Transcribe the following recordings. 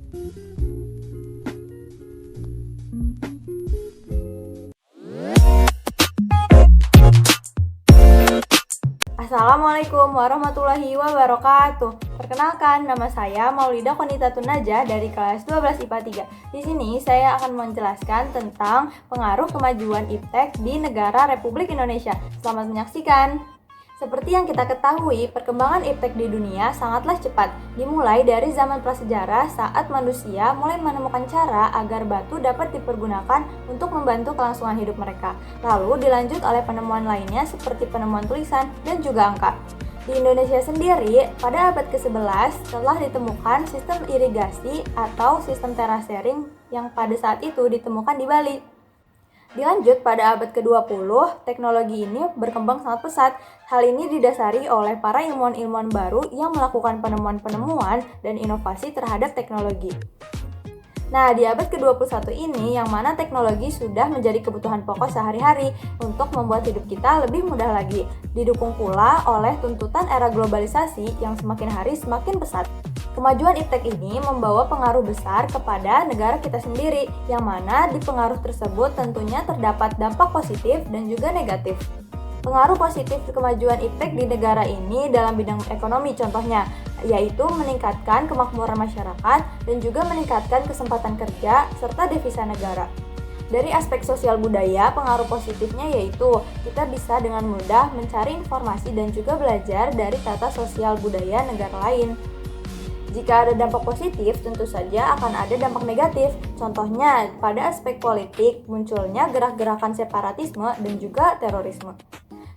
Assalamualaikum warahmatullahi wabarakatuh. Perkenalkan, nama saya Maulida Qonitatun Najah dari kelas 12 IPA 3. Di sini saya akan menjelaskan tentang pengaruh kemajuan iptek di negara Republik Indonesia. Selamat menyaksikan. Seperti yang kita ketahui, perkembangan iptek di dunia sangatlah cepat. Dimulai dari zaman prasejarah saat manusia mulai menemukan cara agar batu dapat dipergunakan untuk membantu kelangsungan hidup mereka. Lalu dilanjut oleh penemuan lainnya seperti penemuan tulisan dan juga angka. Di Indonesia sendiri, pada abad ke-11 telah ditemukan sistem irigasi atau sistem terasering yang pada saat itu ditemukan di Bali. Dilanjut pada abad ke-20, teknologi ini berkembang sangat pesat. Hal ini didasari oleh para ilmuwan-ilmuwan baru yang melakukan penemuan-penemuan dan inovasi terhadap teknologi. Nah, di abad ke-21 ini, yang mana teknologi sudah menjadi kebutuhan pokok sehari-hari untuk membuat hidup kita lebih mudah lagi. Didukung pula oleh tuntutan era globalisasi yang semakin hari semakin pesat. Kemajuan iptek ini membawa pengaruh besar kepada negara kita sendiri, yang mana di pengaruh tersebut tentunya terdapat dampak positif dan juga negatif. Pengaruh positif kemajuan iptek di negara ini dalam bidang ekonomi contohnya, yaitu meningkatkan kemakmuran masyarakat dan juga meningkatkan kesempatan kerja serta devisa negara. Dari aspek sosial budaya, pengaruh positifnya yaitu kita bisa dengan mudah mencari informasi dan juga belajar dari tata sosial budaya negara lain. Jika ada dampak positif, tentu saja akan ada dampak negatif. Contohnya, pada aspek politik, munculnya gerak-gerakan separatisme dan juga terorisme.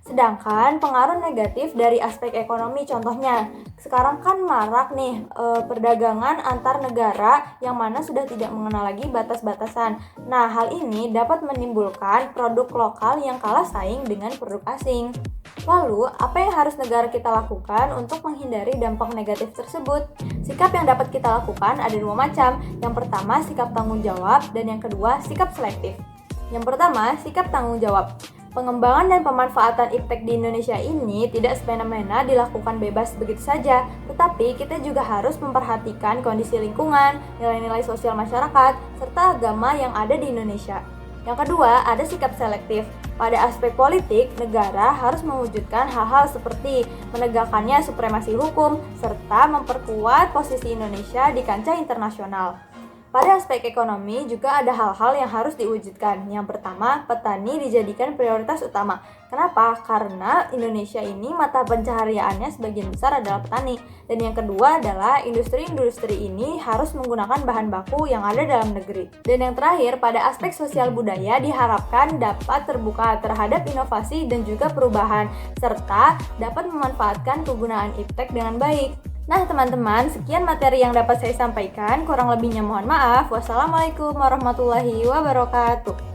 Sedangkan pengaruh negatif dari aspek ekonomi, contohnya, sekarang kan marak nih perdagangan antar negara yang mana sudah tidak mengenal lagi batas-batasan. Nah, hal ini dapat menimbulkan produk lokal yang kalah saing dengan produk asing. Lalu, apa yang harus negara kita lakukan untuk menghindari dampak negatif tersebut? Sikap yang dapat kita lakukan ada dua macam. Yang pertama, sikap tanggung jawab, dan yang kedua, sikap selektif. Yang pertama, sikap tanggung jawab. Pengembangan dan pemanfaatan iptek di Indonesia ini tidak semena-mena dilakukan bebas begitu saja, tetapi kita juga harus memperhatikan kondisi lingkungan, nilai-nilai sosial masyarakat, serta agama yang ada di Indonesia. Yang kedua, ada sikap selektif. Pada aspek politik, negara harus mewujudkan hal-hal seperti menegakkannya supremasi hukum, serta memperkuat posisi Indonesia di kancah internasional. Pada aspek ekonomi juga ada hal-hal yang harus diwujudkan. Yang pertama, petani dijadikan prioritas utama. Kenapa? Karena Indonesia ini mata pencahariannya sebagian besar adalah petani. Dan yang kedua adalah industri-industri ini harus menggunakan bahan baku yang ada dalam negeri. Dan yang terakhir, pada aspek sosial budaya diharapkan dapat terbuka terhadap inovasi dan juga perubahan, serta dapat memanfaatkan penggunaan iptek dengan baik. Nah teman-teman, sekian materi yang dapat saya sampaikan, kurang lebihnya mohon maaf. Wassalamualaikum warahmatullahi wabarakatuh.